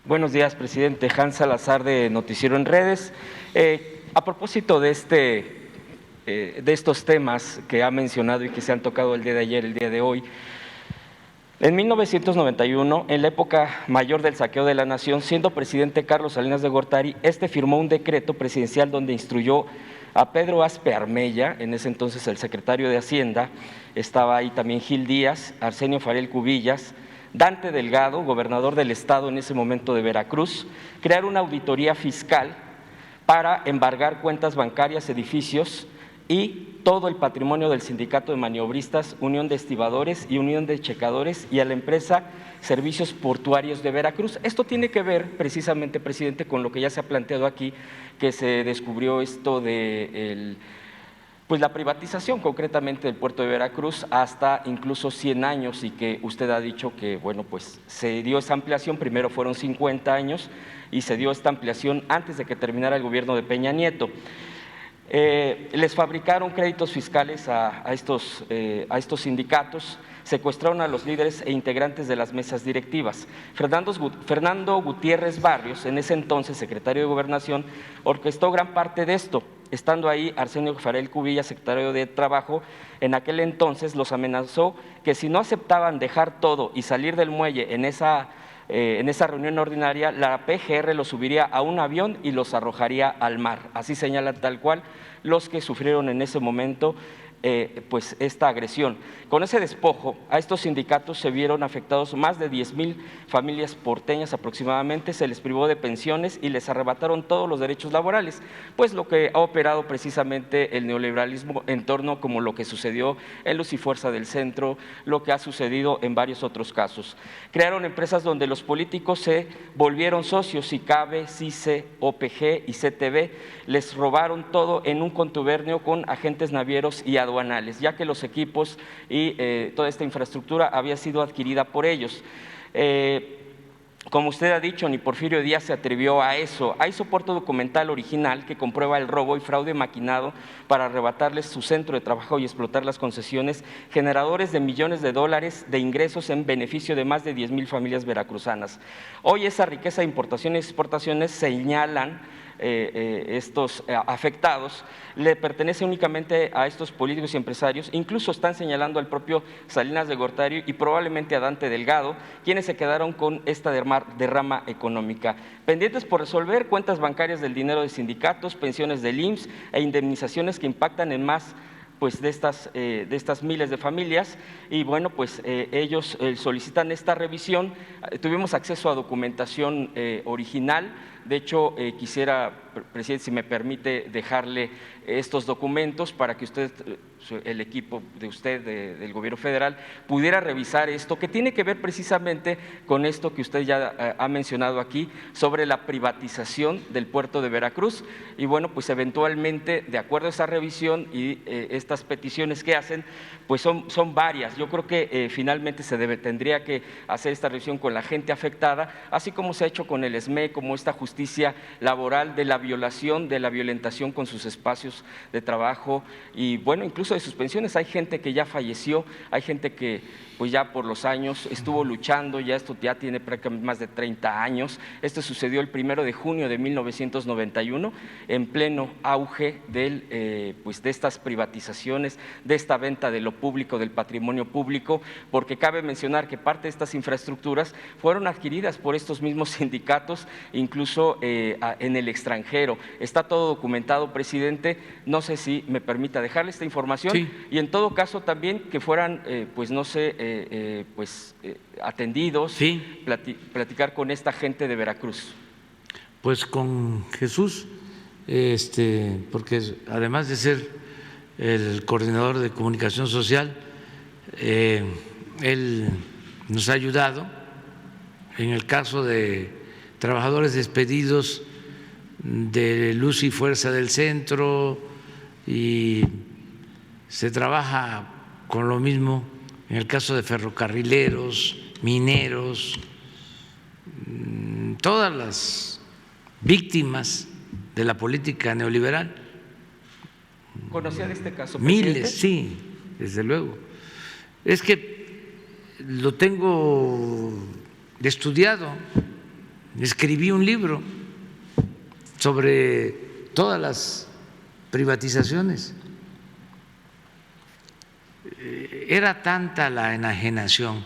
Buenos días, presidente. Hans Salazar, de Noticiero en Redes. A propósito de estos temas que ha mencionado y que se han tocado el día de ayer, el día de hoy, en 1991, en la época mayor del saqueo de la nación, siendo presidente Carlos Salinas de Gortari, firmó un decreto presidencial donde instruyó a Pedro Aspe Armella, en ese entonces el secretario de Hacienda, estaba ahí también Gil Díaz, Arsenio Farel Cubillas, Dante Delgado, gobernador del estado en ese momento de Veracruz, crear una auditoría fiscal para embargar cuentas bancarias, edificios y todo el patrimonio del Sindicato de Maniobristas, Unión de Estibadores y Unión de Checadores y a la empresa Servicios Portuarios de Veracruz. Esto tiene que ver precisamente, presidente, con lo que ya se ha planteado aquí, que se descubrió esto de pues la privatización concretamente del puerto de Veracruz hasta incluso 100 años y que usted ha dicho que, bueno, pues se dio esa ampliación, primero fueron 50 años y se dio esta ampliación antes de que terminara el gobierno de Peña Nieto. Les fabricaron créditos fiscales a estos sindicatos, secuestraron a los líderes e integrantes de las mesas directivas. Fernando Gutiérrez Barrios, en ese entonces secretario de Gobernación, orquestó gran parte de esto. Estando ahí Arsenio Farel Cubillas, secretario de Trabajo, en aquel entonces los amenazó que si no aceptaban dejar todo y salir del muelle en esa reunión ordinaria, la PGR los subiría a un avión y los arrojaría al mar. Así señalan tal cual los que sufrieron en ese momento pues esta agresión. Con ese despojo, a estos sindicatos se vieron afectados más de 10,000 familias porteñas aproximadamente, se les privó de pensiones y les arrebataron todos los derechos laborales, pues lo que ha operado precisamente el neoliberalismo en torno como lo que sucedió en Luz y Fuerza del Centro, lo que ha sucedido en varios otros casos. Crearon empresas donde los políticos se volvieron socios, ICABE, CICE, OPG y CTV, les robaron todo en un contubernio con agentes navieros y aduanales, ya que los equipos y toda esta infraestructura había sido adquirida por ellos. Como usted ha dicho, ni Porfirio Díaz se atrevió a eso. Hay soporte documental original que comprueba el robo y fraude maquinado para arrebatarles su centro de trabajo y explotar las concesiones, generadores de millones de dólares de ingresos en beneficio de más de 10,000 familias veracruzanas. Hoy esa riqueza de importaciones y exportaciones señalan estos afectados, le pertenece únicamente a estos políticos y empresarios, incluso están señalando al propio Salinas de Gortari y probablemente a Dante Delgado, quienes se quedaron con esta derrama económica. Pendientes por resolver cuentas bancarias del dinero de sindicatos, pensiones del IMSS e indemnizaciones que impactan en más pues de estas miles de familias y bueno, pues ellos solicitan esta revisión. Tuvimos acceso a documentación original. De hecho, quisiera, presidente, si me permite, dejarle estos documentos para que usted, el equipo de usted, del gobierno federal, pudiera revisar esto, que tiene que ver precisamente con esto que usted ya ha mencionado aquí, sobre la privatización del puerto de Veracruz. Y bueno, pues eventualmente, de acuerdo a esa revisión y estas peticiones que hacen, pues son varias. Yo creo que finalmente tendría que hacer esta revisión con la gente afectada, así como se ha hecho con el SME, como esta justicia laboral de la violación, de la violentación con sus espacios de trabajo y bueno, incluso de sus pensiones. Hay gente que ya falleció, hay gente que pues ya por los años estuvo luchando, ya esto ya tiene prácticamente más de 30 años. Esto sucedió el 1 de junio de 1991, en pleno auge pues de estas privatizaciones, de esta venta de lo público, del patrimonio público, porque cabe mencionar que parte de estas infraestructuras fueron adquiridas por estos mismos sindicatos, incluso en el extranjero. Está todo documentado, presidente. No sé si me permita dejarle esta información. Sí. Y en todo caso también que fueran, pues no sé, atendidos, sí. Platicar con esta gente de Veracruz. Pues con Jesús, porque además de ser el coordinador de comunicación social, él nos ha ayudado en el caso de trabajadores despedidos de Luz y Fuerza del Centro, y se trabaja con lo mismo en el caso de ferrocarrileros, mineros, todas las víctimas de la política neoliberal. ¿Conocía de este caso, presidente? Miles, sí, desde luego. Es que lo tengo estudiado escribí un libro sobre todas las privatizaciones. Era tanta la enajenación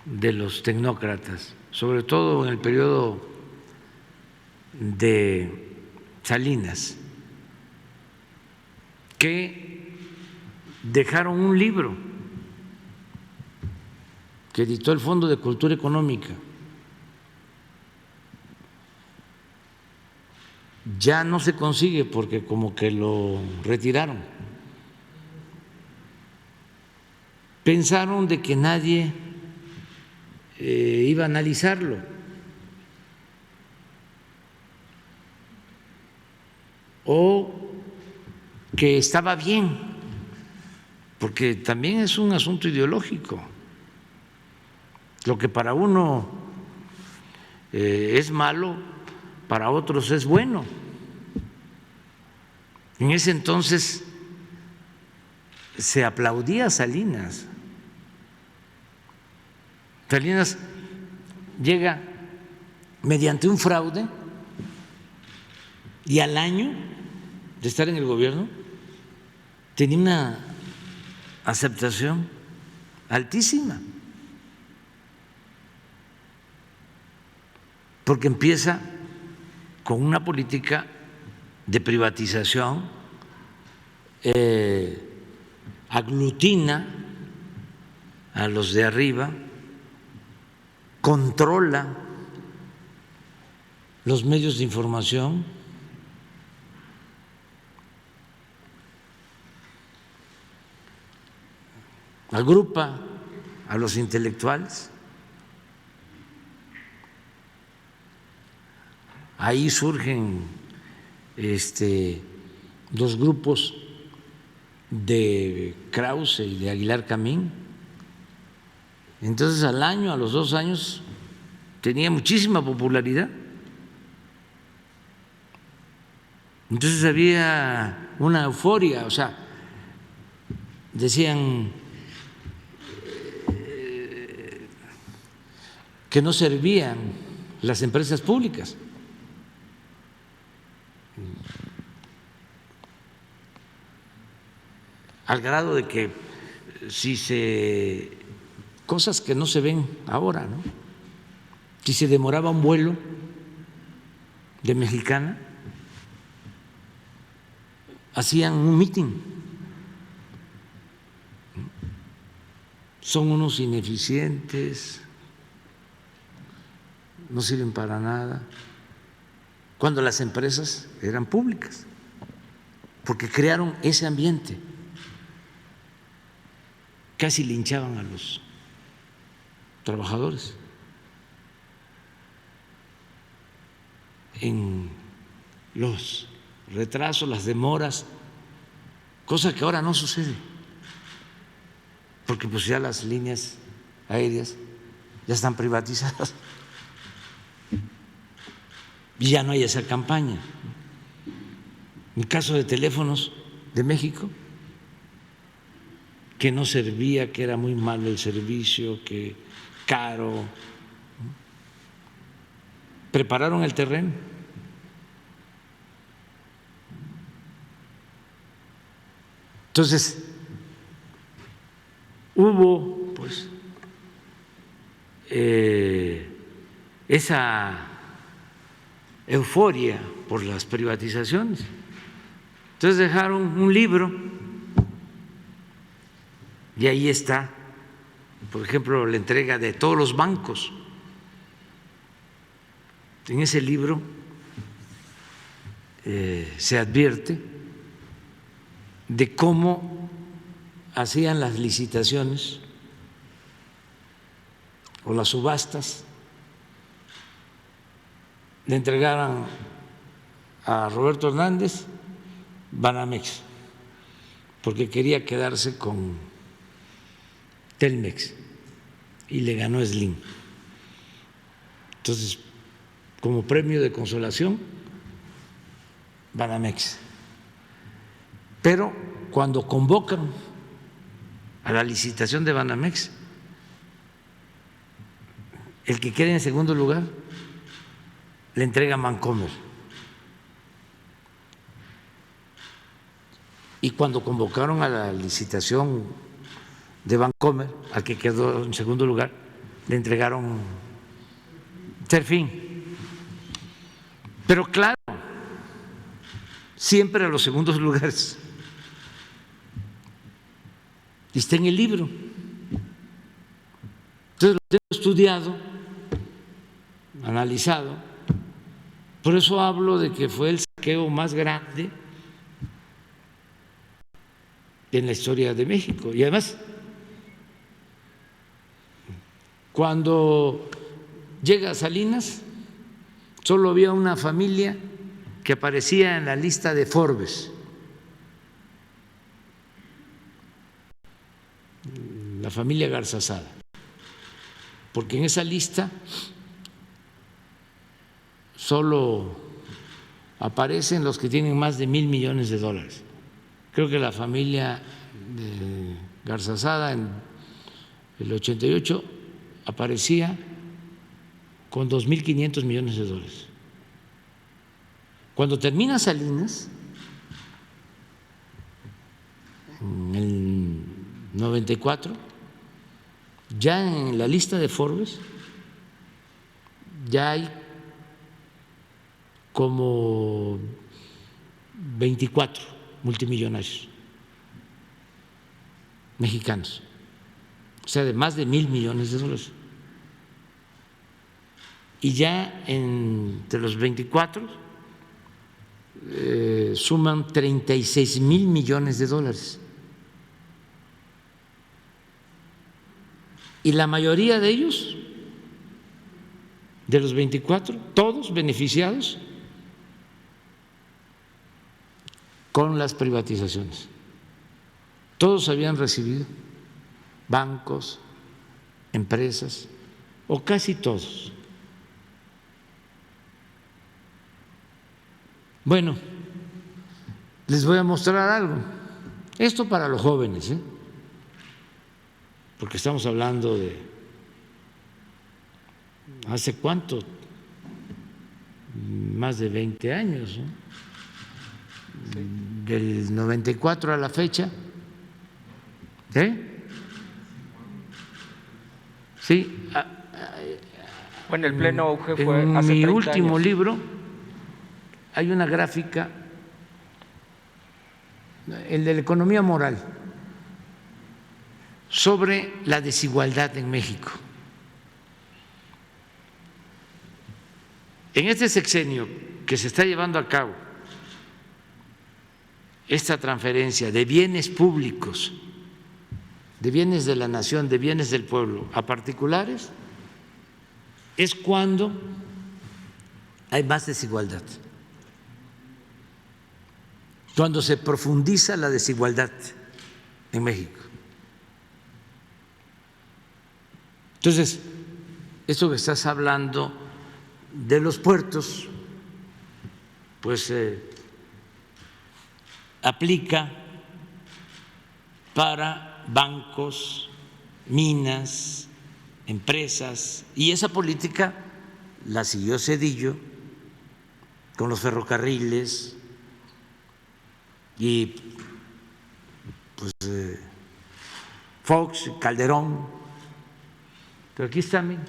de los tecnócratas, sobre todo en el periodo de Salinas, que dejaron un libro que editó el Fondo de Cultura Económica. Ya no se consigue porque como que lo retiraron. Pensaron de que nadie iba a analizarlo. O que estaba bien, porque también es un asunto ideológico. Lo que para uno es malo, para otros es bueno. En ese entonces se aplaudía a Salinas. Salinas llega mediante un fraude y al año de estar en el gobierno tenía una aceptación altísima, porque empieza con una política de privatización, aglutina a los de arriba, controla los medios de información, agrupa a los intelectuales. Ahí surgen los grupos de Krause y de Aguilar Camín. Entonces al año, a los 2 años, tenía muchísima popularidad. Entonces había una euforia, o sea, decían que no servían las empresas públicas. Al grado de que cosas que no se ven ahora, ¿no? Si se demoraba un vuelo de Mexicana, hacían un mitin. Son unos ineficientes, no sirven para nada, cuando las empresas eran públicas, porque crearon ese ambiente. Casi linchaban a los trabajadores en los retrasos, las demoras, cosa que ahora no sucede, porque pues ya las líneas aéreas ya están privatizadas y ya no hay esa campaña. En el caso de Teléfonos de México, que no servía, que era muy malo el servicio, que caro, prepararon el terreno. Entonces, hubo pues esa euforia por las privatizaciones. Entonces dejaron un libro y ahí está, por ejemplo, la entrega de todos los bancos. En ese libro se advierte de cómo hacían las licitaciones o las subastas. Le entregaban a Roberto Hernández Banamex, porque quería quedarse con Telmex y le ganó Slim. Entonces, como premio de consolación, Banamex. Pero cuando convocan a la licitación de Banamex, el que queda en segundo lugar le entrega Bancomer. Y cuando convocaron a la licitación de Bancomer, al que quedó en segundo lugar, le entregaron Serfín. Pero claro, siempre a los segundos lugares. Y está en el libro. Entonces lo tengo estudiado, analizado. Por eso hablo de que fue el saqueo más grande en la historia de México. Y además, cuando llega Salinas, solo había una familia que aparecía en la lista de Forbes, la familia Garzazada, porque en esa lista solo aparecen los que tienen más de $1,000 millones. Creo que la familia de Garzazada en el 88 aparecía con $2,500 millones. Cuando termina Salinas, en el 94, ya en la lista de Forbes ya hay como 24 multimillonarios mexicanos, o sea, de más de $1,000 millones. Y ya entre los 24 suman $36,000 millones. Y la mayoría de ellos, de los 24, todos beneficiados con las privatizaciones. Todos habían recibido, bancos, empresas, o casi todos. Bueno, les voy a mostrar algo. Esto para los jóvenes, porque estamos hablando de hace cuánto, más de 20 años, ¿no? Del 94 a la fecha. Sí. Bueno, el pleno auge fue en hace mi 30 último años. libro hay una gráfica, el de la economía moral, sobre la desigualdad en México. En este sexenio que se está llevando a cabo esta transferencia de bienes públicos, de bienes de la nación, de bienes del pueblo a particulares, es cuando hay más desigualdad, cuando se profundiza la desigualdad en México. Entonces, esto que estás hablando de los puertos, pues aplica para bancos, minas, empresas, y esa política la siguió Zedillo con los ferrocarriles y pues Fox, Calderón. Pero aquí está, miren.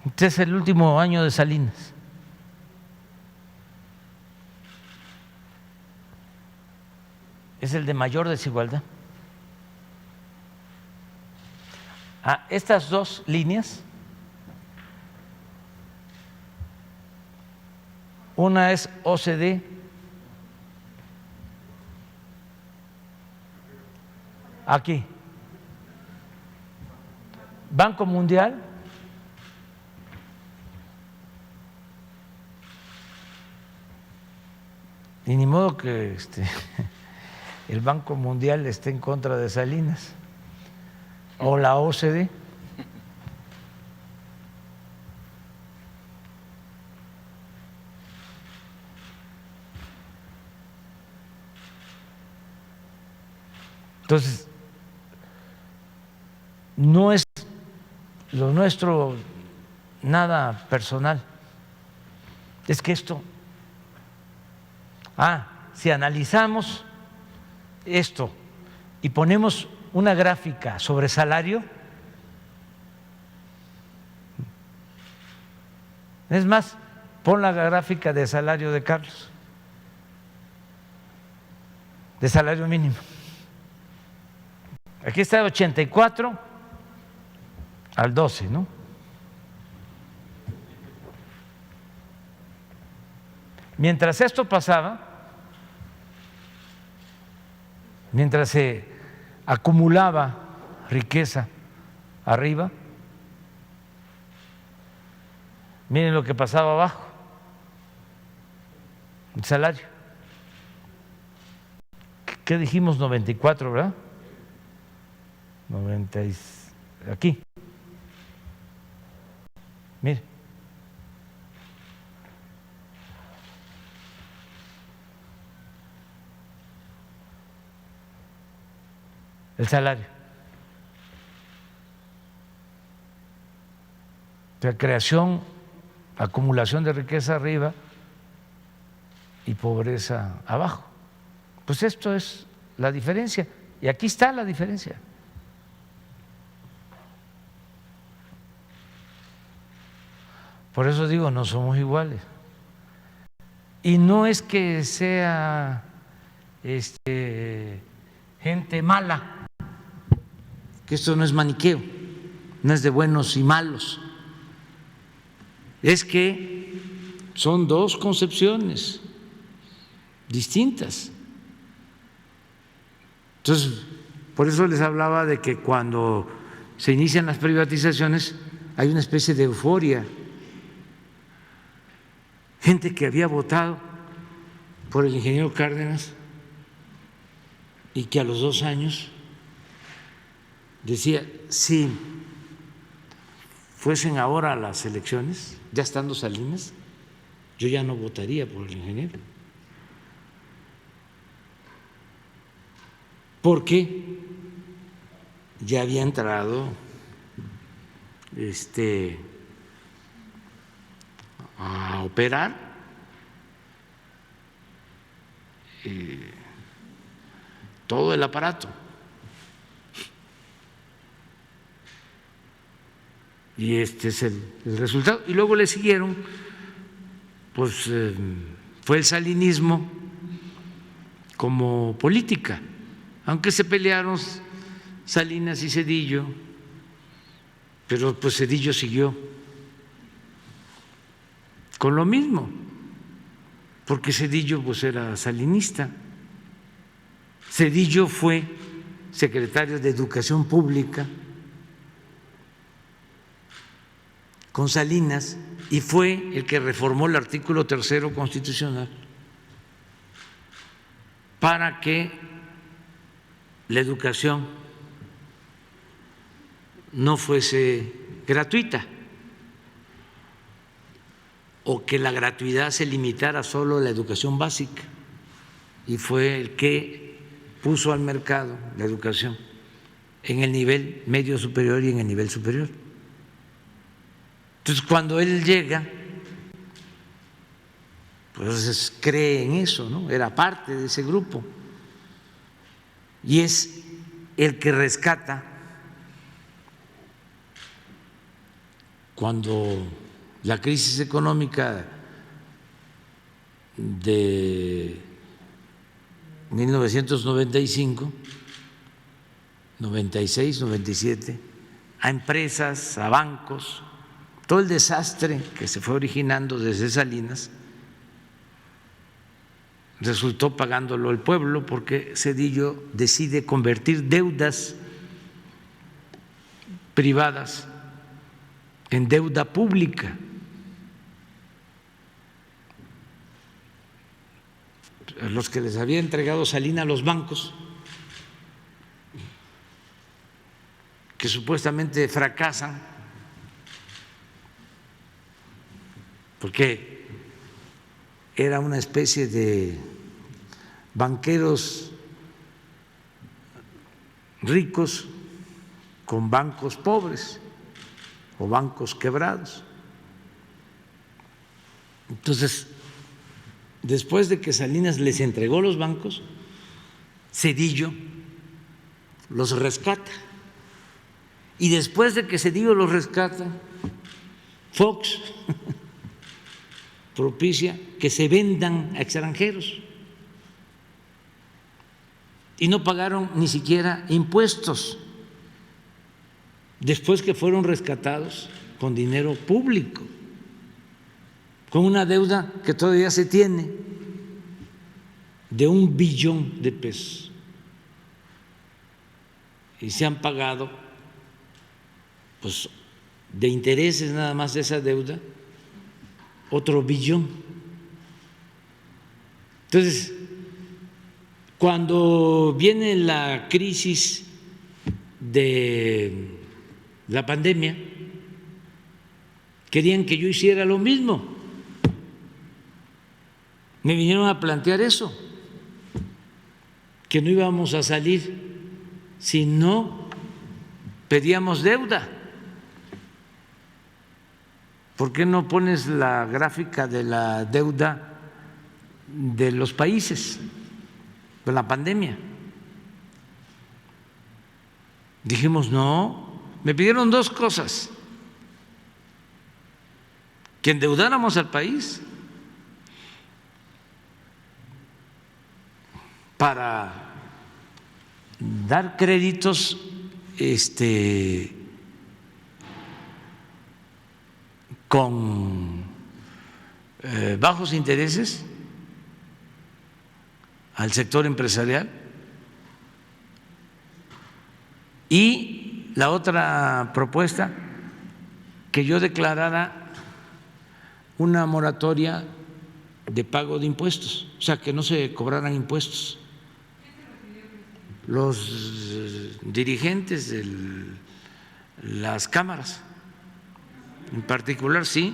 Este es el último año de Salinas. Es el de mayor desigualdad. Estas dos líneas, una es OCDE, aquí, Banco Mundial, y ni modo que el Banco Mundial esté en contra de Salinas, o la OCDE. Entonces, no es lo nuestro nada personal. Es que esto, si analizamos esto y ponemos una gráfica sobre salario, es más, pon la gráfica de salario de Carlos, de salario mínimo. Aquí está de 84 al 12, ¿no? Mientras esto pasaba, mientras se acumulaba riqueza arriba, miren lo que pasaba abajo, el salario. ¿Qué dijimos? 94, ¿verdad? 90 aquí. Mire. El salario. La creación, acumulación de riqueza arriba y pobreza abajo. Pues esto es la diferencia. Y aquí está la diferencia. Por eso digo, no somos iguales. Y no es que sea gente mala, que esto no es maniqueo, no es de buenos y malos. Es que son dos concepciones distintas. Entonces, por eso les hablaba de que cuando se inician las privatizaciones hay una especie de euforia. Gente que había votado por el ingeniero Cárdenas y que a los 2 años decía, si fuesen ahora las elecciones, ya estando Salinas, yo ya no votaría por el ingeniero. Porque ya había entrado a operar todo el aparato. Y este es el resultado. Y luego le siguieron, pues fue el salinismo como política, aunque se pelearon Salinas y Zedillo, pero pues Zedillo siguió con lo mismo, porque Zedillo pues era salinista. Zedillo fue secretario de Educación Pública con Salinas y fue el que reformó el artículo 3º constitucional para que la educación no fuese gratuita o que la gratuidad se limitara solo a la educación básica, y fue el que puso al mercado la educación en el nivel medio superior y en el nivel superior. Entonces, cuando él llega, pues cree en eso, ¿no? Era parte de ese grupo y es el que rescata cuando la crisis económica de 1995, 96, 97, a empresas, a bancos, todo el desastre que se fue originando desde Salinas resultó pagándolo el pueblo, porque Zedillo decide convertir deudas privadas en deuda pública. Los que les había entregado Salinas a los bancos, que supuestamente fracasan, porque era una especie de banqueros ricos con bancos pobres o bancos quebrados. Entonces, después de que Salinas les entregó los bancos, Zedillo los rescata. Y después de que Zedillo los rescata, Fox propicia que se vendan a extranjeros y no pagaron ni siquiera impuestos después que fueron rescatados con dinero público, con una deuda que todavía se tiene de $1 billón. Y se han pagado, pues, de intereses nada más de esa deuda, otro $1 billón. Entonces, cuando viene la crisis de la pandemia, querían que yo hiciera lo mismo. Me vinieron a plantear eso, que no íbamos a salir si no pedíamos deuda. ¿Por qué no pones la gráfica de la deuda de los países de la pandemia? Dijimos no, me pidieron dos cosas: que endeudáramos al país para dar créditos con bajos intereses al sector empresarial, y la otra propuesta, que yo declarara una moratoria de pago de impuestos, o sea, que no se cobraran impuestos. Los dirigentes de las cámaras, en particular, sí,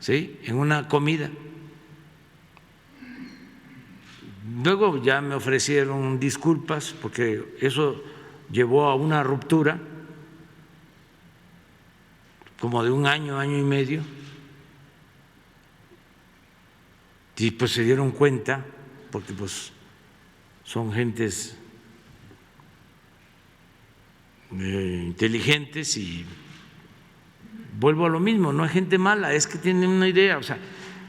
en una comida. Luego ya me ofrecieron disculpas porque eso llevó a una ruptura como de 1 año, 1 año y medio, y pues se dieron cuenta, porque pues son gentes inteligentes, y vuelvo a lo mismo, no es gente mala, es que tienen una idea. O sea,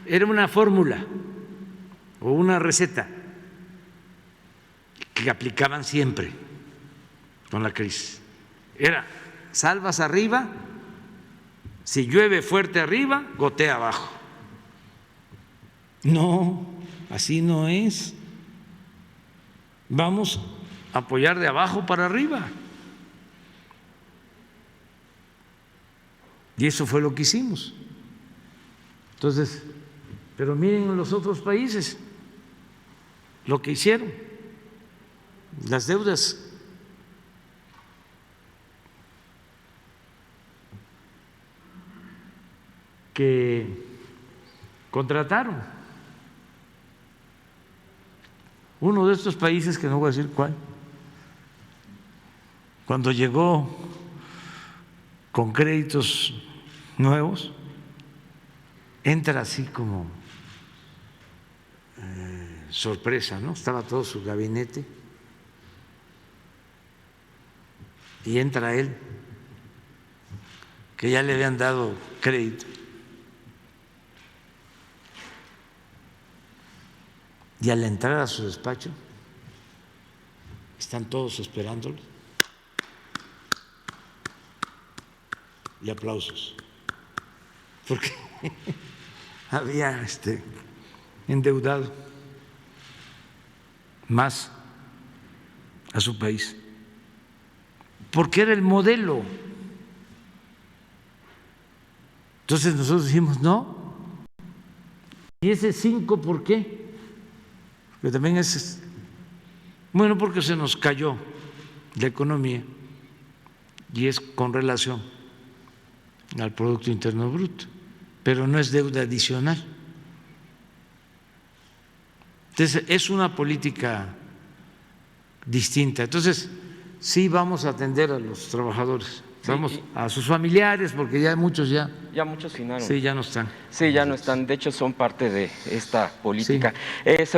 era una fórmula o una receta que aplicaban siempre con la crisis. Era: salvas arriba, si llueve fuerte arriba, gotea abajo. No, así no es. Vamos a apoyar de abajo para arriba. Y eso fue lo que hicimos. Entonces, pero miren los otros países lo que hicieron, las deudas que contrataron. Uno de estos países, que no voy a decir cuál, cuando llegó con créditos nuevos, entra así como sorpresa, ¿no? Estaba todo su gabinete y entra él, que ya le habían dado crédito, y al entrar a su despacho están todos esperándolo y aplausos, porque había endeudado más a su país, porque era el modelo. Entonces nosotros dijimos no. ¿Y ese 5 por qué? Porque también es, bueno, porque se nos cayó la economía y es con relación al Producto Interno Bruto, pero no es deuda adicional. Entonces es una política distinta. Entonces, sí vamos a atender a los trabajadores, vamos a sus familiares, porque ya muchos ya muchos finaron. Sí, ya no están. Sí, ya no están, de hecho son parte de esta política. Sí.